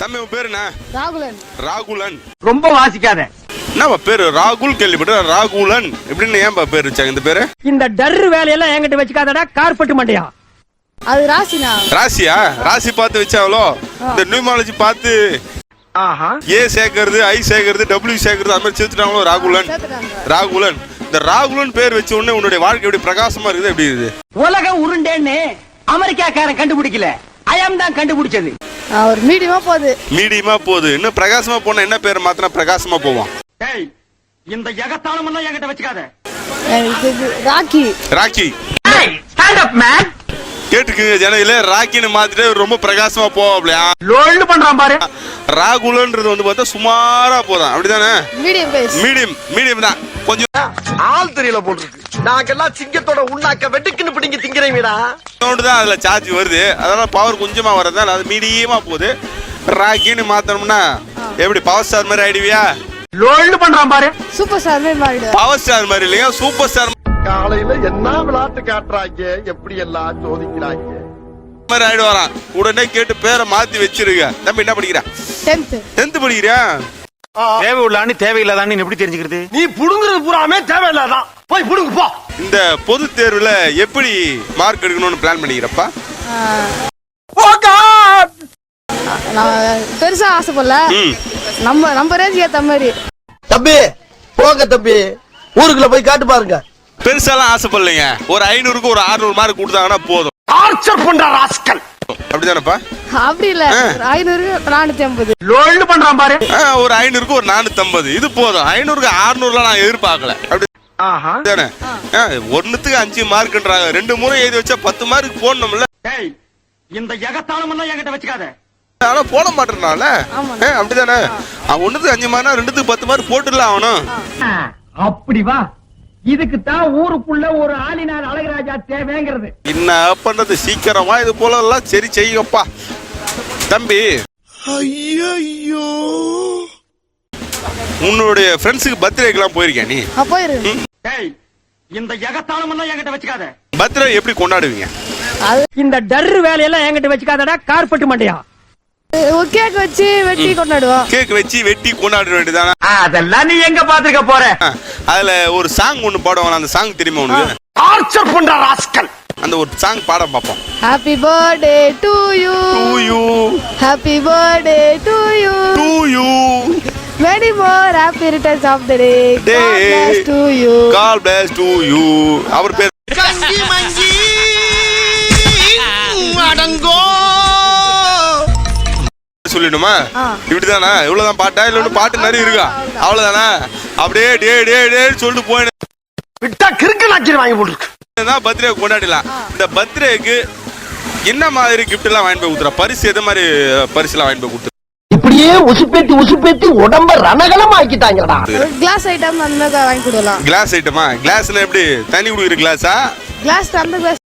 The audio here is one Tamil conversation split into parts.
தம்பி உன் பேரு என்ன? ராகுலன். ராகுலன். ரொம்ப வாசிக்காத. என்னப்பா பேரு? ராகுல் கேள்விப்பட்ட ராகுலன் இப்படின்னு ஏன்பா பேர் வச்சாங்க இந்த பேரு? இந்த டர்ரு வேலையெல்லாம் என்கிட்ட வச்சுக்காதடா, கார்பெட் மண்டையா. அது ராசினா. ராசியா? ராசி பார்த்து வச்சாவளோ? இந்த நியூமாலஜி பார்த்து ஏ சேர்க்கறது, ஐ சேர்க்கறது, டபிள்யூ சேர்க்கறது அது மாதிரி சேர்த்துட்டாங்களோ ராகுலன். ராகுலன். இந்த ராகுலன் பேர் வச்ச உடனே உன்னுடைய வாழ்க்கை எப்படி பிரகாசமா இருக்குது? எப்படி இருக்குது? உலகம் உருண்டேன்னு அமெரிக்காக்காரன் கண்டுபிடிக்கல, அயம் தான் கண்டுபிடிச்சது. ஒரு மீடியமா போகுது. மீடியமா போகுது. இன்னும் பிரகாசமா போனா என்ன பேர் மாத்தினா பிரகாசமா போவான்? இந்த எகத்தாளம் எல்லாம் என்கிட்ட வச்சுக்காத. Rocky. Rocky. Stand up man. கேட்டுக்குங்க ஜனங்களே, ராக்கின்னு மாத்திட்டு ரொம்ப பிரகாசமா போவாப்லையா? லோல்னு பண்றான் பாரு. ராகுலன்றது வந்து பார்த்தா சுமாரா போதான், அப்படிதானே? Medium pace. மீடியம் தான். கொஞ்சம் ஆள் தெரியல போட்டுருக்கு. நாங்கெல்லாம் சிங்கத்தோட உண்ணாக்க வெட்டுக்குன்னு பிடிங்க திங்கிறீங்கடா. தான் அதுல சார்ஜ் வருது, அதனால பவர் கொஞ்சமா வரதால அது மீடியமா போகுது. ராக்கின்னு மாத்தணும்னா எப்படி பவர் ஸ்டார் மாதிரி ஆயிடுவியா? லோல்னு பண்றான் பாரு. சூப்பர் ஸ்டார் மாதிரி மாறிடு. பவர் ஸ்டார் மாதிரி இல்லையா, சூப்பர் ஸ்டார் காலையில என்ன விளையாட்டு காட்டுறாங்க, எப்படி எல்லாம் சோதிக்கிறாங்க மாதிரி ஆயிடு வரான். உடனே கேட்டு பேரை மாத்தி வச்சிருக்க. தம்பி என்ன படிக்கிற? 10th படிக்கிறியா? தேவை உள்ளான்னு தேவையில்லாதான்னு எப்படி தெரிஞ்சுக்கிறது? நீ புடுங்குறது பூராமே தேவையில்லாதான். போய் புடுங்கு போ. இந்த பொது தேர்வுல எப்படி மார்க் எடுக்கணும்னு பிளான் பண்ணிக்கிறப்பா? நான் பெருசா ஆசைப்படல. நம்ம ரேஞ்சுக்கு ஏத்த மாதிரி. தம்பி போங்க தம்பி, ஊருக்குள்ள போய் காட்டு பாருங்க. பெருசாலாம் ஆசைப்படலைங்க. ஒரு 500க்கு ஒரு 600 மார்க் கொடுத்தாங்கன்னா போதும். ஆர்ச்சர் பண்ற ராஸ்கல். அப்படிதானப்பா? அப்படி இல்ல, 500 450. லோல்னு பண்றான் பாரு. ஒரு 500க்கு ஒரு 450 இது போதும். 500க்கு 600லாம் நான் எதிர்பார்க்கல. அப்படிதானே? ஒண்ணுத்துக்கு 5 மார்க்ன்றாங்க. 2 முறை எழுதி வச்சா 10 மார்க் போடணும்ல. இந்த எகத்தாளம் எல்லாம் என்கிட்ட வச்சுக்காத. ஆனா போட மாட்டேனால. அப்படிதானே? ஒண்ணுத்துக்கு 5 மார்க்னா 2த்துக்கு 10 மார்க் போட்டுடலாம் ஆகணும். அப்படி வா. இதுக்கு தான் ஊருக்குள்ள ஒரு ஆளினார் அழகராஜா தேவைங்கிறது. என்ன பண்றது, சீக்கிரமா இது போல எல்லாம் சரி செய்யுங்கப்பா. தம்பி, ஐயோ உன்னுடைய ஃப்ரெண்ட்ஸுக்கு பர்த்டேக்கெல்லாம் போயிருக்கியா நீ? போயிருக்கு. இந்த எகத்தாளம் எல்லாம் என்கிட்ட வச்சுக்காத. பர்த்டே எப்படி கொண்டாடுவீங்க? இந்த டர்ரு வேலையெல்லாம் என்கிட்ட வச்சுக்காதடா, கார்பெட் மண்டையா. கேக் வச்சு வெட்டி கொண்டாடுவோம். கேக் வச்சு வெட்டி கொண்டாட வேண்டியதானே? அதெல்லாம் நீ எங்க பாத்துக்க போற? அதுல ஒரு சாங் ஒண்ணு பாடுவாங்க, அந்த சாங் தெரியுமா உனக்கு? ஆர்ச்சர் பண்ற ராஸ்கல். அந்த ஒரு சாங் பாட பாப்போம். Happy birthday to you. To you. Happy birthday to you. To you. Many more happy returns of the day. God bless to you. God bless to you. அவர் பேர் கங்கி மங்கி அடங்கோ சொல்லிடுமா? இப்படிதானா? இவ்வளவுதான் பாட்டா இல்ல பாட்டு நிறைய இருக்கா? அவ்வளவுதானா? அப்படியே டே டே டே சொல்லிட்டு போய் விட்டா கிறுக்கு நாக்கி வாங்கி போட்டுருக்கு. பர்த்டே கொண்டாடலாம். இந்த பர்த்டேக்கு என்ன மாதிரி கிஃப்ட் எல்லாம் வாங்கி போய் கொடுத்துற? பரிசு எது மாதிரி பரிசு எல்லாம் வாங்கி போய் கொடுத்துற? இப்படியே உசுப்பேத்தி உடம்ப ரணகலம் ஆக்கிட்டாங்கடா. கிளாஸ் ஐட்டம் அந்த மாதிரி வாங்கி கொடுக்கலாம். கிளாஸ் ஐட்டமா? கிளாஸ்ல எப்படி தண்ணி குடிக்கிற கிளாஸா? கிளாஸ் அந்த கிளாஸ்.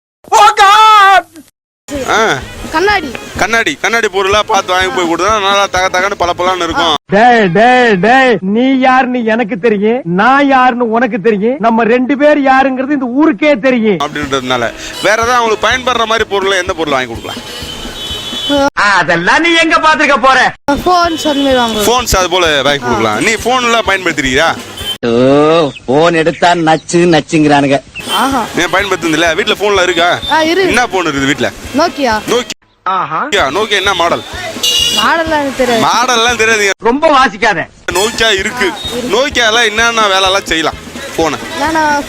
கண்ணாடி பொருளா பார்த்து வாங்கி போய் கொடுத்தா நல்லா தகன்னு பளபளன்னு இருக்கும். நீ யாருன்னு எனக்கு தெரியும், நான் யாருன்னு உனக்கு தெரியும். நம்ம 2 பேர் யாருங்கிறது இந்த ஊருக்கே தெரியும். அப்படின்றதுனால வேற ஏதாவது அவங்களுக்கு பயன்படுற மாதிரி பொருள் எந்த பொருள் வாங்கி கொடுக்கலாம்? அதெல்லாம் நீ எங்க பாத்துக்க போற? போன்ஸ் அது போல வாங்கி கொடுக்கலாம். நீ போன் எல்லாம் பயன்படுத்துறீங்களா? போன் எடுத்தா நச்சுங்கிறானுங்க. நீ பயன்படுத்துறீங்களா? வீட்டுல போன்ல இருக்கா? என்ன போன் இருக்குது வீட்டுல? நோக்கியா. நோக்கியா என்ன மாடல்? மாடல்லாம் தெரியாது. ரொம்ப வாசிக்காத. நோக்கியா இருக்கு. நோக்கியால என்னென்ன வேலை எல்லாம் செய்யலாம்?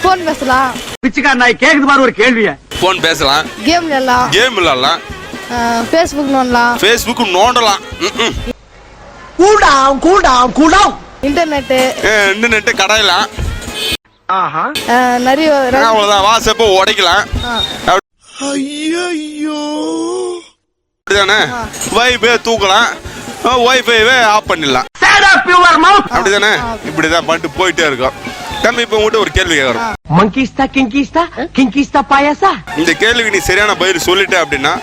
போன் பேசலாம். பிச்சுக்கார நாய் கேக்குது பாரு ஒரு கேள்விய. போன் பேசலாம். கேம் விளையாடலாம். Facebook நோண்டலாம். கூடாம். இன்டர்நெட் கடையலாம். நிறைய அவ்வளவுதான். வாட்ஸ்அப் உடைக்கலாம். ஐயோ அப்படிதானே? வைஃபை தூக்கலாம், வைஃபைவே ஆஃப் பண்ணிடலாம். அப்படிதானே? இப்படிதான் பண்ணிட்டு போயிட்டே இருக்கோம். தம்பி இப்ப உங்ககிட்ட ஒரு கேள்வி கேட்கறோம். மங்கிஸ்தா கிங்கிஸ்தா பாயாசா? இந்த கேள்விக்கு நீ சரியான பதில் சொல்லிட்ட அப்படின்னா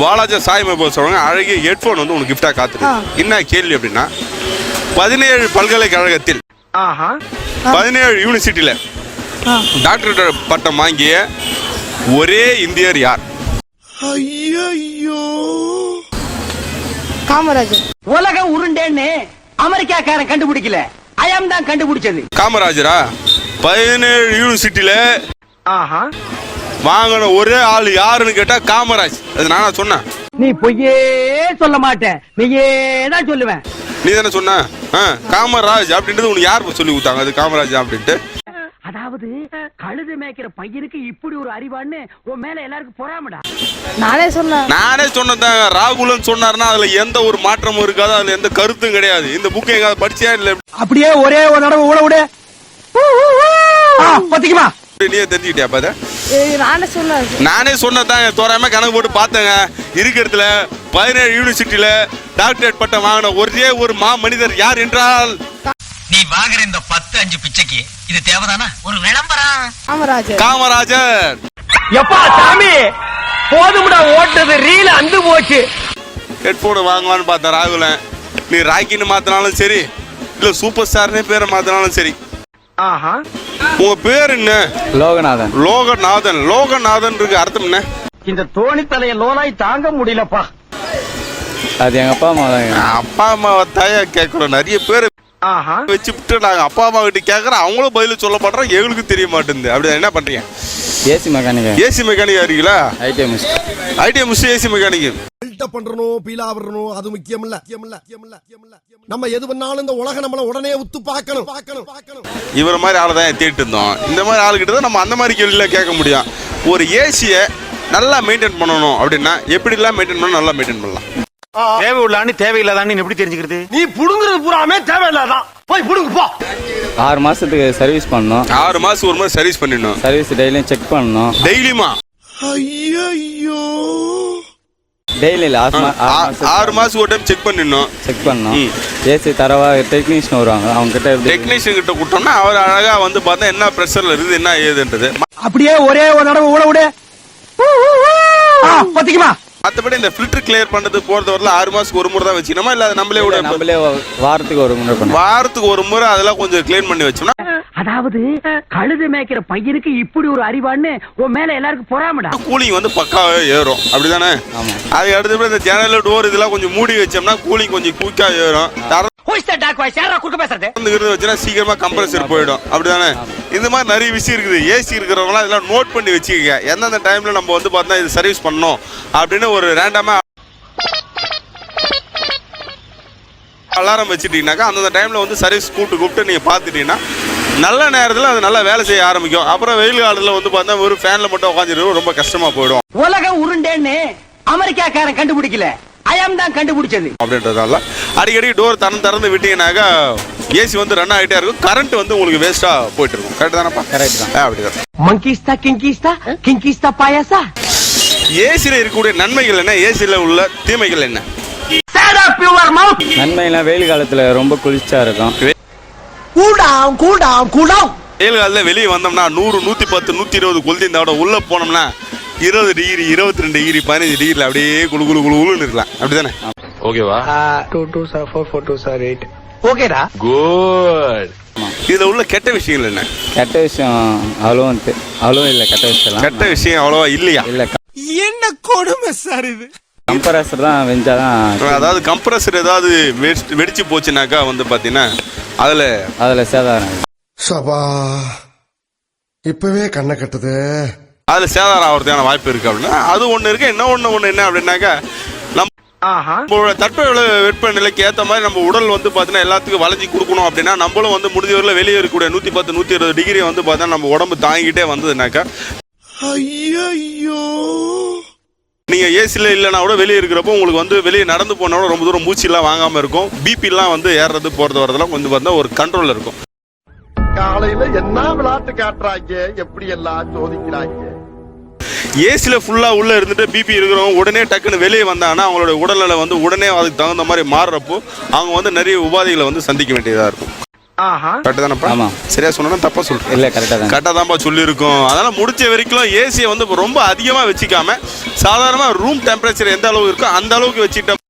வாலாஜா சாய் மொபைல் சொல்றாங்க அழகிய ஹெட்போன் வந்து உனக்கு கிஃப்டா காத்துருக்கு. என்ன கேள்வி அப்படின்னா, 17 பல்கலைக்கழகத்தில் 17 யூனிவர்சிட்டியில டாக்டர் பட்டம் வாங்கிய ஒரே இந்தியர் யார்? ஐயோ காமராஜர். உலகம் உருண்டேன்னு அமெரிக்காக்காரன் கண்டுபிடிக்கல, அயம் தான் கண்டுபிடிச்சது. காமராஜரா? 17 யூனிவர்சிட்டியில வாங்கின ஒரே ஆள் யாருன்னு கேட்டா காமராஜ். அது நானா சொன்னேன்? நீ பொய்யே சொல்ல மாட்டேன், நீயே தான் சொல்லுவேன். நீ தானே சொன்ன காமராஜ் அப்படின்றது உனக்கு யார் சொல்லி கொடுத்தாங்க அது காமராஜ் அப்படின்ட்டு? அதாவது கழுது மேய்க்கிற பையனுக்கு இப்படி ஒரு அறிவான்னு உன் மேல எல்லாருக்கும் பொறாமடா. நானே சொன்னதான். ராகுலன் சொன்னார்னா அதுல எந்த ஒரு மாற்றமும் இருக்காது, அதுல எந்த கருத்தும் கிடையாது. இந்த புக் எங்க படிச்சியா இல்ல? அப்படியே ஒரே ஒரு தடவை ஊட விடு. பத்திக்குமா? நீயே தெரிஞ்சுக்கிட்டியா? பாத நானே சொன்னதான். தோராயமா கணக்கு போட்டு பார்த்தேங்க. இருக்கிறதுல 17 யூனிவர்சிட்டியில டாக்டரேட் பட்டம் வாங்கின ஒரே ஒரு மனிதர் யார் என்றால் நீ வாங்குற இந்த 10-5 பிச்சைக்கு இது தேவைதானா? ஒரு விளம்பரம். காமராஜர். எப்பா சாமி போதும்டா, ஓட்டது ரீல அந்து போச்சு. ஹெட்போன் வாங்குவான்னு பார்த்தா ராகுலன். நீ ராக்கின்னு மாத்தினாலும் சரி, இல்ல சூப்பர் ஸ்டார்னே பேரை மாத்தினாலும் சரி. உங்க பேர் என்ன? லோகநாதன். லோகநாதன். லோகநாதன் இருக்கு அர்த்தம் என்ன? இந்த தோணி தலைய லோனாய் தாங்க முடியலப்பா. அது எங்க அப்பா அம்மா தான். அப்பா அம்மாவை தாயா கேட்கிறோம். நிறைய பேர் வச்சுட்டு நாங்க அப்பா அம்மா கிட்ட கேட்கறோம், அவங்களும் பதில சொல்ல மாட்டோம், எங்களுக்கு தெரிய மாட்டேங்குது. அப்படி என்ன பண்றீங்க? AC mechanic. ஏசி மெக்கானிக்கா இருக்கீங்களா? ஐடிஎம் முடிச்சு ஏசி மெக்கானிக். பில்டப் பண்றணும், பீலா வரணும், அது முக்கியம் இல்ல. நம்ம எது பண்ணாலும் இந்த உலகம் நம்மள உடனே உத்து பார்க்கணும். இவர மாதிரி ஆளை தான் தேடிட்டு இருந்தோம். இந்த மாதிரி ஆளுகிட்ட தான் நம்ம அந்த மாதிரி கேள்வியெல்லாம் கேட்க முடியும். ஒரு ஏசியை நல்லா மெயின்டைன் பண்ணணும் அப்படின்னா எப்படிலாம் மெயின்டைன் பண்ணணும்? நல்லா மெயின்டைன் பண்ணலாம். தேவை உள்ளான்னு தேவையில்லாதான்னு எப்படி தெரிஞ்சுக்கிறது? நீ புடுங்குறது பூராமே தேவையில்லாதான். போய் புடுங்கு போ. 6 மாசத்துக்கு சர்வீஸ் பண்ணணும். 6 மாசம் ஒரு மாதிரி சர்வீஸ் பண்ணிடணும். சர்வீஸ் டெய்லியும் செக் பண்ணணும். டெய்லியுமா? ஐயோ டெய்லி 6 மாசம் ஒரு டைம் செக் பண்ணணும். ஏசி தரவா டெக்னீஷியன் வருவாங்க, அவங்க கிட்ட டெக்னீஷியன் கிட்ட கூட்டோம்னா அவர் அழகா வந்து பார்த்தா என்ன பிரஷர்ல இருக்குது என்ன ஏதுன்றது. அப்படியே ஒரே ஒரு தடவை ஊட விடு. பத்திக்குமா? மற்றபடி இந்த ஃபில்டர் கிளியர் பண்றது போறது வரல 6 மாசத்துக்கு ஒரு முறை தான் வச்சுக்கணுமா? இல்ல நம்மளே வாரத்துக்கு ஒரு முறை பண்ணுவோம். வாரத்துக்கு ஒரு முறை அதெல்லாம் கொஞ்சம் கிளீன் பண்ணி வச்சோம்னா. அதாவது கழுது மேய்க்கிற பையனுக்கு இப்படி ஒரு அறிவான்னு உன் மேல எல்லாருக்கும் பொறாமடா. கூலிங் வந்து பக்காவே ஏறும். அப்படிதானே? அதுக்கு அடுத்து இந்த ஜன்னல் டோர் இதெல்லாம் கொஞ்சம் மூடி வச்சோம்னா கூலிங் கொஞ்சம் குயிக்கா ஏறும். வச்சுனா சீக்கிரமா கம்ப்ரஸர் போயிடும். அப்படிதானே? இந்த மாதிரி நிறைய விஷயம் இருக்குது. ஏசி இருக்கிறவங்க இதெல்லாம் நோட் பண்ணி வச்சுக்கங்க. எந்தெந்த டைம்ல நம்ம வந்து பார்த்தா இது சர்வீஸ் பண்ணணும் அப்படின்னு ஒரு ரேண்டமா அலாரம் வச்சுட்டீங்கன்னாக்கா அந்தந்த டைம்ல வந்து சர்வீஸ் கூப்பிட்டு நீங்க பாத்துட்டீங்கன்னா நல்ல நேரத்துல அது நல்லா வேலை செய்ய ஆரம்பிக்கும். அப்புறம் வெயில் காலத்துல வந்து பார்த்தா ஒரு ஃபேன்ல மட்டும் உட்காந்துட்டு ரொம்ப கஷ்டமா போயிடும். உலகம் உருண்டேன்னு அமெரிக்காக்காரன் கண்டுபிடிக்கல, அயம் தான் கண்டுபிடிச்சது. அப்படின்றதால அடிக்கடி டோர் திறந்து விட்டீங்கன்னாக்கா ஏசி வந்து ரன் ஆகிட்டே இருக்கும். கரண்ட் வந்து உங்களுக்கு வேஸ்டா போயிட்டு இருக்கும். கரெக்ட் தானப்பா? கரெக்ட் தான். அப்படிதான். மங்கிஸ்தா கிங்கிஸ்தா பாயாசா. ஏசில இருக்கக்கூடிய நன்மைகள் என்ன? ஏசில உள்ள தீமைகள் என்ன? நன்மைலாம் வெயில் காலத்துல ரொம்ப குளிர்ச்சியா இருக்கும். வெயில் காலத்துல வெளியே வந்தோம்னா 100, 110, 120 கொளுத்தி இந்த உள்ள போனோம்னா 20 டிகிரி, 22 டிகிரி, 15 டிகிரில அப்படியே குளு குளு குளுன்னு இருக்கலாம். அப்படிதானே? ஓகேவா? 2 2s are 4 4 2s are 8. ஓகேடா. குட். இதுல உள்ள கெட்ட விஷயங்கள் என்ன? கெட்ட விஷயம் அவ்வளோ இல்ல. கெட்ட விஷயம் அவ்வளவா இல்லையா? இல்ல. என்ன கொடுமை சார் இது. கம்ப்ரஸர் தான் வெஞ்சாதான். அதாவது கம்ப்ரஸர் ஏதாவது வெடிச்சு போச்சுனாக்கா வந்து பாத்தீங்கன்னா அதுல சேதாரம். சபா இப்பவே கண்ணை கட்டுது. அதுல சேதாரம் ஆகிறதுக்கான வாய்ப்பு இருக்கு. அப்படின்னா அது ஒண்ணு இருக்கு. ஒண்ணு என்ன அப்படின்னாக்கா நம்மளோட தட்பவெப்ப வெப்பநிலைக்கு ஏற்ற மாதிரி நம்ம உடல் வந்து பாத்தீங்கன்னா எல்லாத்துக்கும் வளைஞ்சி கொடுக்கணும். அப்படின்னா நம்மளும் வந்து முடிஞ்சவரில் வெளியே இருக்கக்கூடிய 110, 120 டிகிரி வந்து பார்த்தா நம்ம உடம்பு தாங்கிட்டே வந்ததுனாக்கா ஐயோ நீங்க ஏசில இல்லைன்னா கூட வெளியே இருக்கிறப்போ உங்களுக்கு வந்து வெளியே நடந்து போனா கூட ரொம்ப தூரம் மூச்சு எல்லாம் வாங்காம இருக்கும். பிபி எல்லாம் வந்து ஏறது போறது வரதெல்லாம் கொஞ்சம் பார்த்தா ஒரு கண்ட்ரோல்ல இருக்கும். காலையில என்ன விளையாட்டு காட்டுறாங்க, எப்படி எல்லாம் சோதிக்கிறாங்க. ஏசில ஃபுல்லா உள்ள இருந்துட்டு பிபி இருக்கிறவங்க உடனே டக்குன்னு வெளியே வந்தாங்கன்னா அவங்களோட உடல்நிலை வந்து உடனே அதுக்கு தகுந்த மாதிரி மாறுறப்போ அவங்க வந்து நிறைய உபாதைகளை வந்து சந்திக்க வேண்டியதா இருக்கும். கரெக்டா தானப்பா? சரியா சொன்னா தப்பா சொல்றேன்? இல்ல கரெக்டா தான்ப்பா சொல்லியிருக்கோம். அதனால முடிச்ச வரைக்கும் ஏசியை வந்து ரொம்ப அதிகமா வச்சுக்காம சாதாரணமா ரூம் டெம்பரேச்சர் எந்த அளவுக்கு இருக்கோ அந்த அளவுக்கு வச்சுட்டோம்.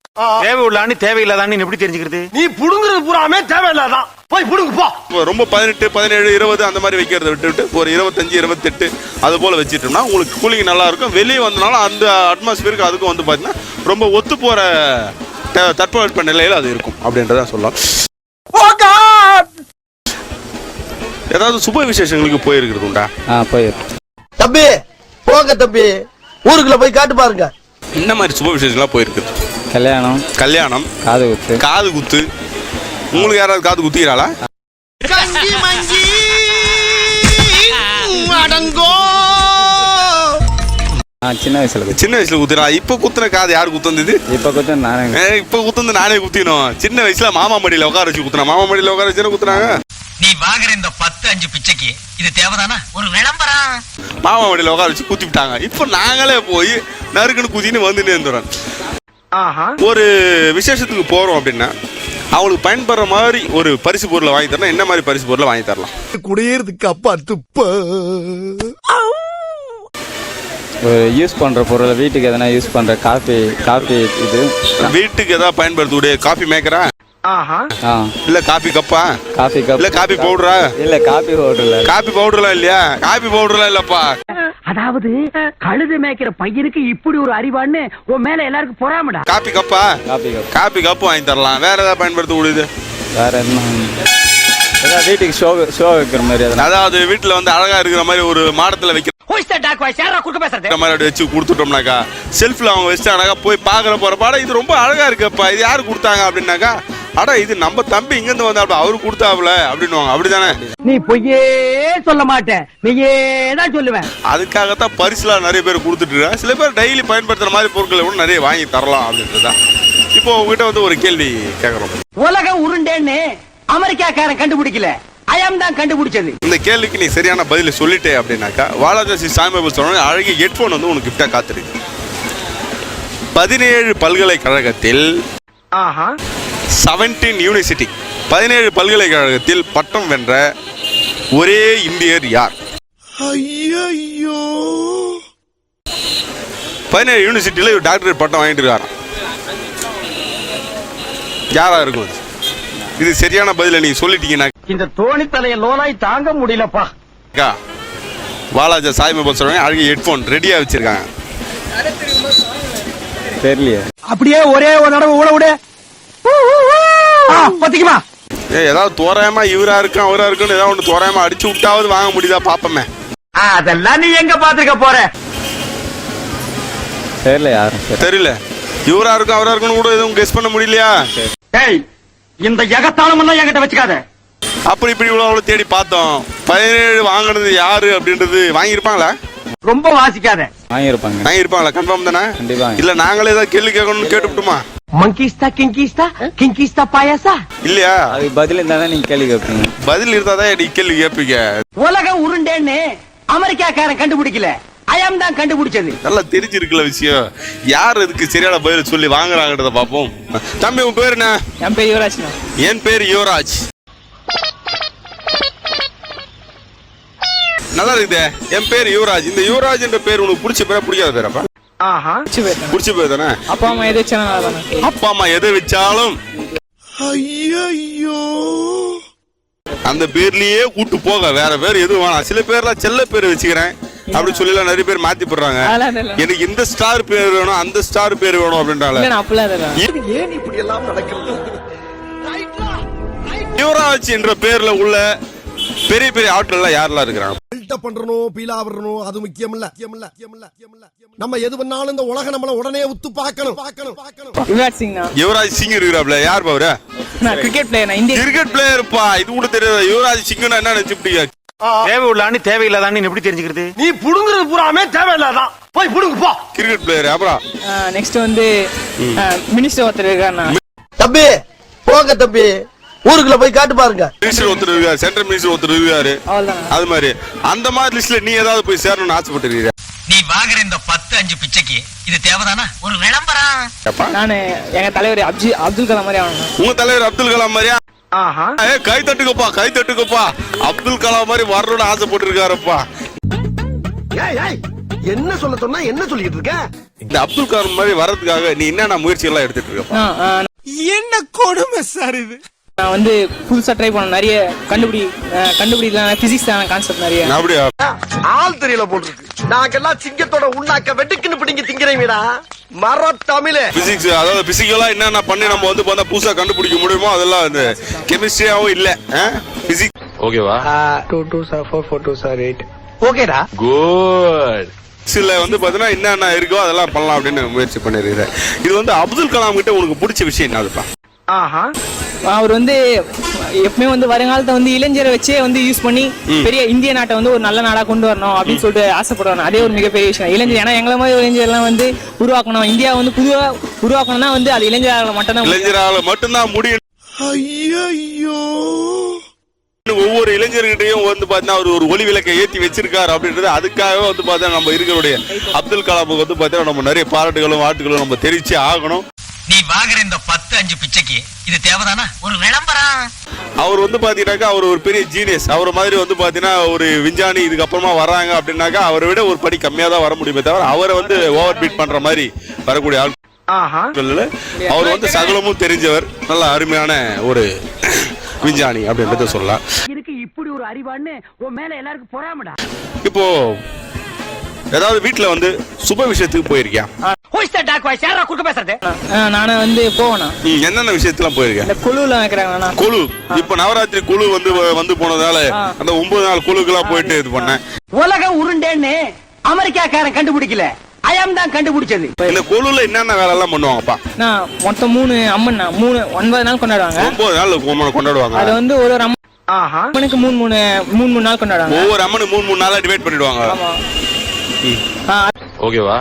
தேவை உள்ளான்னு தேவையில்லாதான்னு எப்படி தெரிஞ்சுக்கிறது? நீ புடுங்குறது பூராமே தேவையில்லாதான். போய் புடுங்கு போ. ரொம்ப 18, 17, 20 அந்த மாதிரி வைக்கிறத விட்டுட்டு ஒரு 25, 28 அது போல வச்சுட்டோம்னா உங்களுக்கு கூலிங் நல்லா இருக்கும். வெளியே வந்தனால அந்த அட்மாஸ்பியருக்கு அதுக்கும் வந்து பாத்தீங்கன்னா ரொம்ப ஒத்து போற தட்பவெட்ப நிலையில் அது இருக்கும் அப்படின்றத சொல்லலாம். ஏதாவது சுப விசேஷங்களுக்கு போயிருக்கிறது உண்டா? போயிருக்கு. தம்பி போங்க தம்பி, ஊருக்குள்ள போய் காட்டு பாருங்க. இந்த மாதிரி சுப விசேஷங்கள்லாம் போயிருக்குது. கல்யாணம், காது குத்து. உங்களுக்கு யாராவது காது குத்திக்கிறாளா? சின்ன வயசுல குத்துறா. இப்ப குத்துன காது யாரு குத்துனது? இப்ப குத்துனது நானே குத்தினோம். சின்ன வயசுல மாமா மடியில உட்கார வச்சு குத்துனா. மாமா மடியில உட்கார வச்சு குத்துனாங்க. நீ வாங்குற இந்த 10-5 பிச்சைக்கு இது தேவைதானா? ஒரு விளம்பரம். மாமா மடியில உட்கார வச்சு குத்திட்டாங்க. இப்ப நாங்களே போய் நறுக்குன்னு குத்தின்னு வந்துட்டு இருந்தோம். ஒரு விசேஷத்துக்கு போறோம் அப்படின்னா அவங்களுக்கு பயன்படுற மாதிரி ஒரு பரிசு பொருளை வாங்கி தரலாம். என்ன மாதிரி பரிசு பொருளை வாங்கி தரலாம்? குடியேறதுக்கு அப்பா துப்ப யூஸ் பண்ற பொருள், வீட்டுக்கு எதனா யூஸ் பண்ற காபி இது வீட்டுக்கு ஏதாவது பயன்படுத்தக்கூடிய காபி மேக்கரா, இல்ல காபி கப்பா, இல்ல காபி பவுடரா, இல்ல காபி பவுடர்லாம் இல்லையா? காபி பவுடர்லாம் இல்லப்பா. அதாவது கழுது மேய்க்கிற பையனுக்கு இப்படி ஒரு அறிவான்னு உன் மேல எல்லாருக்கும் பொறாமடா. காபி கப்பா, காபி கப்பு வாங்கி தரலாம். வேற ஏதாவது பயன்படுத்தக்கூடியது? வேற என்ன? வீட்டுக்கு ஷோ வைக்கிற மாதிரி, அதாவது வீட்டுல வந்து அழகா இருக்கிற மாதிரி ஒரு மாடத்துல வைக்கிற மாதிரி வச்சு கொடுத்துட்டோம்னாக்கா செல்ஃப்ல அவங்க வச்சுட்டாங்க. போய் பாக்குற போற பாடம் இது ரொம்ப அழகா இருக்குப்பா, இது யாரு கொடுத்தாங்க அப்படின்னாக்கா, அடா இது நம்ம தம்பி இங்க இருந்து வந்தாப்ல, அவரு கொடுத்தாப்ல அப்படின்னுவாங்க. அப்படித்தானே? நீ பொய்யே சொல்ல மாட்டேன், நீயே தான் சொல்லுவேன். அதுக்காகத்தான் பரிசுலாம் நிறைய பேர் கொடுத்துட்டு இருக்காங்க. சில பேர் டெய்லி பயன்படுத்துற மாதிரி பொருட்களை கூட நிறைய வாங்கி தரலாம் அப்படின்றதுதான். இப்போ உங்ககிட்ட வந்து ஒரு கேள்வி கேட்கறோம். உலகம் உருண்டேன்னு அமெரிக்காக்காரன் கண்டுபிடிக்கல, ஐயம் தான் கண்டுபிடிச்சது. இந்த கேள்விக்கு நீ சரியான பதில சொல்லிட்டே அப்படின்னாக்கா வாலாஜி சாய்பாபா சொன்ன அழகிய ஹெட்போன் வந்து உனக்கு கிஃப்டா காத்திருக்கு. 17 பல்கலைக்கழகத்தில் 17 யூனிவர்சிட்டி 17 பல்கலைக்கழகத்தில் பட்டம் வென்ற ஒரே இந்தியர் யார்? ஐயோ 17 யூனிவர்சிட்டியில டாக்டரேட் பட்டம் வாங்கிட்டு இருக்காராம். யாரா இருக்கும்? இது சரியான பதில நீங்க சொல்லிட்டீங்கன்னா இந்த தோணி தலைய லோலாய் தாங்க முடியலப்பா. வாலாஜா சாய்பாபா சொல்றாங்க அழகிய ஹெட்போன் ரெடியா வச்சிருக்காங்க. தெரியலையே. அப்படியே ஒரே ஒரு தடவை ஊட விடு. பாத்தீங்களா? ஏதாவது தோராயமா இவரா இருக்கும் அவரா இருக்குன்னு ஏதாவது ஒண்ணு தோராயமா அடிச்சு விட்டாவது வாங்க முடியுதா பாப்பமே. அதெல்லாம் நீ எங்க பாத்துக்க போற? தெரியல. இவரா இருக்கும் அவரா இருக்குன்னு கூட எதுவும் கெஸ் பண்ண முடியலையா? இந்த எகத்தாளம் எல்லாம் என்கிட்ட வச்சுக்காத. அப்படி இப்படி இவ்வளவு தேடி பார்த்தோம். 17 வாங்கினது யாரு அப்படின்றது வாங்கியிருப்பாங்களா? ரொம்ப வாசிக்காத. வாங்கியிருப்பாங்களா? கன்ஃபார்ம் தானே? இல்ல நாங்களே ஏதாவது கேள்வி கேட்கணும்னு கேட்டுவிட்டுமா? மங்கிஸ்தா கிங்கிஸ்தா பாயாசா இல்லையா? அது பதில் இருந்தா நீங்க கேள்வி கேட்பீங்க. பதில் இருந்தாதான் நீ கேள்வி கேட்பீங்க. உலகம் உருண்டேன்னு அமெரிக்காக்காரன் கண்டுபிடிக்கல, ஐயம் தான் கண்டுபிடிச்சது. நல்லா தெரிஞ்சிருக்கல விஷயம். யார் இதுக்கு சரியான பதில் சொல்லி வாங்குறாங்கன்றத பாப்போம். தம்பி உன் பேரு என்ன? என் பேர் யுவராஜ். என் பேர் யுவராஜ். நல்லா இருக்குது. என் பேர் யுவராஜ். இந்த யுவராஜ் என்ற பேர் உனக்கு பிடிச்ச பேரா பிடிக்காத பேரப்பா? பிடிச்ச பேர் தானே. அப்பா அம்மா எதை வச்சாலும் அப்பா அம்மா எதை வச்சாலும் ஐயோ அந்த பேர்லயே கூட்டு போக, வேற பேர் எதுவும் வேணாம். சில பேர்லாம் செல்ல பேர் வச்சுக்கிறேன் அப்படி சொல்லி நிறைய பேர் மாத்தி போடுறாங்க. எனக்கு இந்த ஸ்டார் பேர் வேணும் அந்த ஸ்டார் பேர் வேணும் அப்படின்றால ஏன் இப்படி எல்லாம் நடக்கிறது? யுவராஜ் என்ற பேர்ல உள்ள பெரிய பெரிய ஆட்கள் எல்லாம் யாரெல்லாம் இருக்கிறாங்க? பில்டப் பண்றணும், பீலா வரணும், அது முக்கியம் இல்ல. நம்ம எது பண்ணாலும் இந்த உலகம் நம்மள உடனே உத்து பார்க்கணும். யுவராஜ் சிங் இருக்கிறாப்ல. யார் பாவர? Cricket player. இந்திய கிரிக்கெட் பிளேயர்ப்பா. இது கூட தெரியாது. யுவராஜ் சிங்னா என்ன நினைச்சுட்டீங்க? தேவை உள்ளான்னு தேவையில்லாதான்னு எப்படி தெரிஞ்சுக்கிறது? நீ புடுங்குறது பூராமே தேவையில்லாதான். போய் புடுங்கு போ. Cricket player. அப்புறம் நெக்ஸ்ட் வந்து மினிஸ்டர் ஒருத்தர் இருக்காருன்னா. தம்பி போங்க தம்பி, ஊருக்குள்ள போய் காட்டு பாருங்க. மினிஸ்டர் ஒருத்தர் இருக்காரு, சென்ட்ரல் மினிஸ்டர் ஒருத்தர் இருக்காரு. அது மாதிரி அந்த மாதிரி லிஸ்ட்ல நீ ஏதாவது போய் சேரணும்னு ஆசைப்பட்டிருக்கீங்க? நீ வாங்குற இந்த 10-5 பிச்சைக்கு இது தேவைதானா? ஒரு விளம்பரம். நானு எங்க தலைவர் அப்துல் கலாம் மாதிரி ஆகணும். உங்க தலைவர் அப்துல் கலாம் மாதிரியா? கை தட்டுக்கப்பா. அப்துல் கலாம் மாதிரி வரணும்னு ஆசைப்பட்டிருக்காருப்பா. என்ன சொல்ல சொன்னா என்ன சொல்லிட்டு இருக்க? இந்த அப்துல் கலாம் மாதிரி வர்றதுக்காக நீ என்னென்ன முயற்சி எல்லாம் எடுத்துட்டு இருக்க? என்ன கொடுமை சார் இது? நான் வந்து புதுசா ட்ரை பண்ண நிறைய கண்டுபிடிக்கலாம் பிசிக்ஸ் தான் கான்செப்ட் நிறைய. அப்படியா? ஆள் தெரியல போட்டுருக்கு. நாங்கெல்லாம் சிங்கத்தோட உண்ணாக்க வெட்டுக்குன்னு பிடிங்க திங்கிறீங்கடா. மர தமிழே. பிசிக்ஸ், அதாவது பிசிக்கலா என்னென்ன பண்ணி நம்ம வந்து பார்த்தா புதுசா கண்டுபிடிக்க முடியுமோ அதெல்லாம் வந்து கெமிஸ்ட்ரியாவும் இல்ல. பிசிக்ஸ் ஓகேவா? 2 2s are 4 4 2s are 8. ஓகேடா. குட். சில வந்து பாத்தீங்கன்னா என்னென்ன இருக்கோ அதெல்லாம் பண்ணலாம் அப்படின்னு முயற்சி பண்ணிருக்கிறேன். இது வந்து அப்துல் கலாம் கிட்ட உனக்கு பிடிச்ச விஷயம் என்னதுப்பா? அவர் வந்து எப்பவுமே வந்து வருங்காலத்தை வந்து இளைஞரை வச்சே வந்து யூஸ் பண்ணி பெரிய இந்திய நாட்டை வந்து ஒரு நல்ல நாடா கொண்டு வரணும் அப்படின்னு சொல்லிட்டு ஆசைப்படுவாங்க. அதே ஒரு மிகப்பெரிய விஷயம். இளைஞர், ஏன்னா எங்களை மாதிரி இளைஞர்லாம் வந்து உருவாக்கணும், இந்தியா வந்து புதுவா உருவாக்கணும்னா வந்து அது இளைஞரால மட்டும்தான் முடியும். ஐயோ, ஒவ்வொரு இளைஞர்கிட்டையும் வந்து பாத்தீங்கன்னா அவர் ஒரு ஒளி விளக்கை ஏத்தி வச்சிருக்காரு அப்படின்றது அதுக்காகவே வந்து பார்த்தா நம்ம இருக்கிறோடைய அப்துல் கலாமுக்கு வந்து பார்த்தீங்கன்னா நம்ம நிறைய பாராட்டுகளும் வாழ்த்துக்களும் நம்ம தெரிவிச்சே ஆகணும். நீ வாங்குற இந்த 10-5 பிச்சைக்கு இது தேவைதானா? ஒரு விளம்பரம். அவர் வந்து பாத்தீங்கன்னாக்கா அவர் ஒரு பெரிய ஜீனியஸ். அவர் மாதிரி வந்து பாத்தீங்கன்னா ஒரு விஞ்ஞானி இதுக்கப்புறமா வர்றாங்க அப்படின்னாக்கா அவரை விட ஒரு படி கம்மியா தான் வர முடியுமே தவிர அவரை வந்து ஓவர் பீட் பண்ற மாதிரி வரக்கூடிய ஆள். அவர் வந்து சகலமும் தெரிஞ்சவர், நல்ல அருமையான ஒரு விஞ்ஞானி அப்படின்றத சொல்லலாம். இப்படி ஒரு அறிவான்னு உன் மேல எல்லாருக்கும் பொறாமடா. இப்போ ஏதாவது வீட்டுல வந்து சுப விஷயத்துக்கு போயிருக்கியா? நானே வந்து போவேனா? என்னென்ன விஷயத்துலாம் போயிருக்கேன்? குழுல வைக்கிறாங்க. குழு, இப்ப நவராத்திரி குழு வந்து போனதால அந்த 9 நாள் குழுக்கெல்லாம் போயிட்டு இது பண்ணேன். உலகம் உருண்டேன்னு அமெரிக்காக்காரன் கண்டுபிடிக்கல, அயம் தான் கண்டுபிடிச்சது. இந்த குழுல என்னென்ன வேலை எல்லாம் பண்ணுவாங்கப்பா? நான் மொத்தம் 3 அம்மன் 9 நாள் கொண்டாடுவாங்க. 9 நாள் கொண்டாடுவாங்க. அது வந்து ஒரு அம்மனுக்கு 3 நாள் கொண்டாடுவாங்க. ஒவ்வொரு அம்மனு 3 நாளா டிவைட் பண்ணிடுவாங்க. ஓகேவா?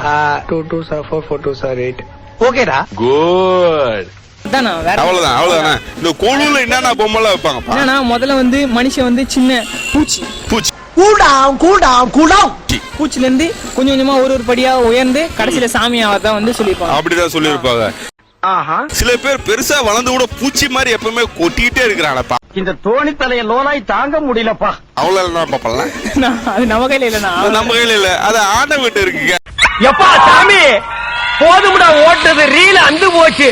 2 2s are 4 4 2s are 8. ஓகேடா. குட். அவ்வளவுதான். இந்த குழுல என்னென்ன பொம்மை வைப்பாங்கப்பா? என்னன்னா முதல்ல வந்து மனுஷன் வந்து சின்ன பூச்சி பூச்சில இருந்து கொஞ்சம் கொஞ்சமா ஒரு படியா உயர்ந்து கடைசியில சாமி அவர்தான் வந்து சொல்லிருப்பாங்க. அப்படிதான் சொல்லிருப்பாங்க. சில பேர் பெருசா வளர்ந்து கூட பூச்சி மாதிரி எப்பவுமே கொட்டிட்டே இருக்கிறாங்கப்பா. இந்த தோணி தலைய லோலாய் தாங்க முடியலப்பா. அவ்வளவு பாப்பலாம். அது நம்ம கையில இல்ல, நம்ம கையில இல்ல, அது ஆண்ட வீட்டு இருக்குங்க. எப்பா சாமி போதும்டா, ஓட்டது ரீல அந்து போச்சு.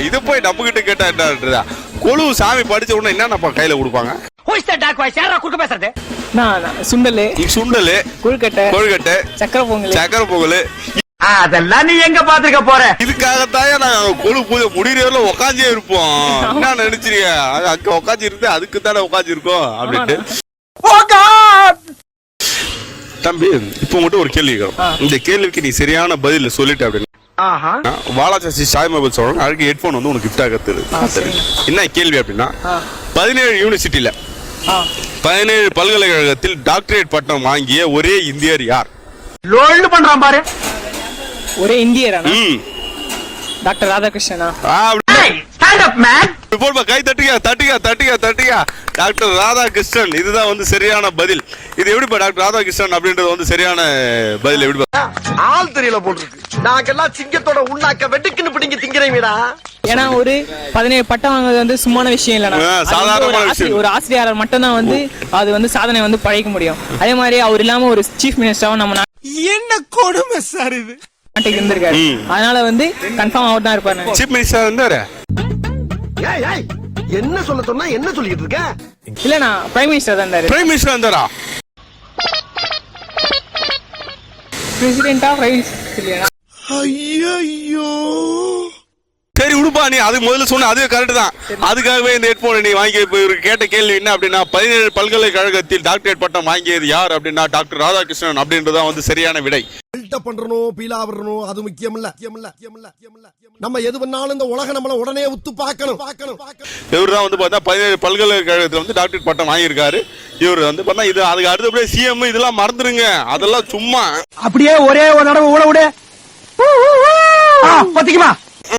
இது போய் நம்ம கிட்ட கேட்டா என்னன்றதா? கொழு சாமி படிச்ச உடனே என்னப்பா கையில கொடுப்பாங்க? சுண்டலு, கொழுக்கட்டை, சக்கரை பொங்கல். அதெல்லாம் நீ எங்க பாத்துக்க போற? இதுக்காகத்தான் நாங்க கொழு பூஜை முடியறதுல உட்காந்தே இருப்போம். என்ன நினைச்சிருக்க? அங்க உட்காந்து இருந்து அதுக்கு தானே உட்காந்து இருக்கோம் அப்படின்ட்டு. தம்பி, இப்ப மட்டும் ஒரு கேள்வி கேட்கிறோம். இந்த கேள்விக்கு நீ சரியான பதில் சொல்லிட்டு அப்படின்னு வாலாஜி சாய் மொபைல் சொல்றாங்க அதுக்கு ஹெட்போன் வந்து உனக்கு கிஃப்ட் ஆகிறது. என்ன கேள்வி அப்படின்னா 17 யூனிவர்சிட்டியில 17 பல்கலைக்கழகத்தில் டாக்டரேட் பட்டம் வாங்கிய ஒரே இந்தியர் யார்? லோல்டு பண்றான் பாரு. ஒரே இந்தியரா? டாக்டர் ராதாகிருஷ்ணனா? Stand up man. கை தட்டியா. டாக்டர் ராதாகிருஷ்ணன். இதுதான் வந்து சரியான பதில். இது எப்படிப்பா டாக்டர் ராதாகிருஷ்ணன் அப்படின்றது வந்து சரியான பதில் எப்படிப்பா? ஆள் தெரியல போட்டுருக்கு. நாங்கெல்லாம் சிங்கத்தோட உண்ணாக்க வெட்டுக்குன்னு பிடிங்க திங்கிறீங்கடா. ஏன்னா ஒரு 17 பட்டம் வாங்குறது வந்து சும்மான விஷயம் இல்ல. சாதாரணமான விஷயம். ஒரு ஆசிரியரால் மட்டும் தான் வந்து அது வந்து சாதனை வந்து படைக்க முடியும். அதே மாதிரி அவர் இல்லாம ஒரு சீஃப் மினிஸ்டரும் நம்ம என்ன கொடுமை சார் இது நாட்டுக்கு இருந்திருக்காரு. அதனால வந்து கன்ஃபார்ம் அவர் தான் இருப்பாரு. சீஃப் மினிஸ்டர் இருந்தாரு. என்ன சொல்ல சொன்னா என்ன சொல்லிட்டு இருக்க? இல்ல, நான் பிரைம் மினிஸ்டர் தான் இருந்தாரு. பிரைம் மினிஸ்டர் இருந்தாரா? பிரசிடென்ட் ஆஃப் ரைஸ் இல்லையா? ஐயோ, சரி விடுப்பா, நீ அது முதல்ல சொன்ன அது கரெக்ட் தான். அதுக்காகவே இந்த ஹெட்போனை நீ வாங்கி கேட்ட கேள்வி என்ன அப்படின்னா 17 பல்கலைக்கழகத்தில் டாக்டரேட் பட்டம் வாங்கியது யார் அப்படின்னா டாக்டர் ராதாகிருஷ்ணன் அப்படின்றதான் வந்து சரியான விடை. பண்றணும் பீலா வரணும் அது முக்கியம் இல்ல. நம்ம எது பண்ணாலும் இந்த உலகம் நம்மள உடனே உத்து பார்க்கணும். இவர்தான் வந்து பார்த்தா 17 பல்கலைக்கழகத்தில் வந்து டாக்டரேட் பட்டம் வாங்கியிருக்காரு. இவர் வந்து பார்த்தா இது அதுக்கு அடுத்தபடியே சிஎம் இதெல்லாம் மறந்துருங்க, அதெல்லாம் சும்மா அப்படியே ஒரே ஒரு தடவை ஊட விடு. பத்திக்குமா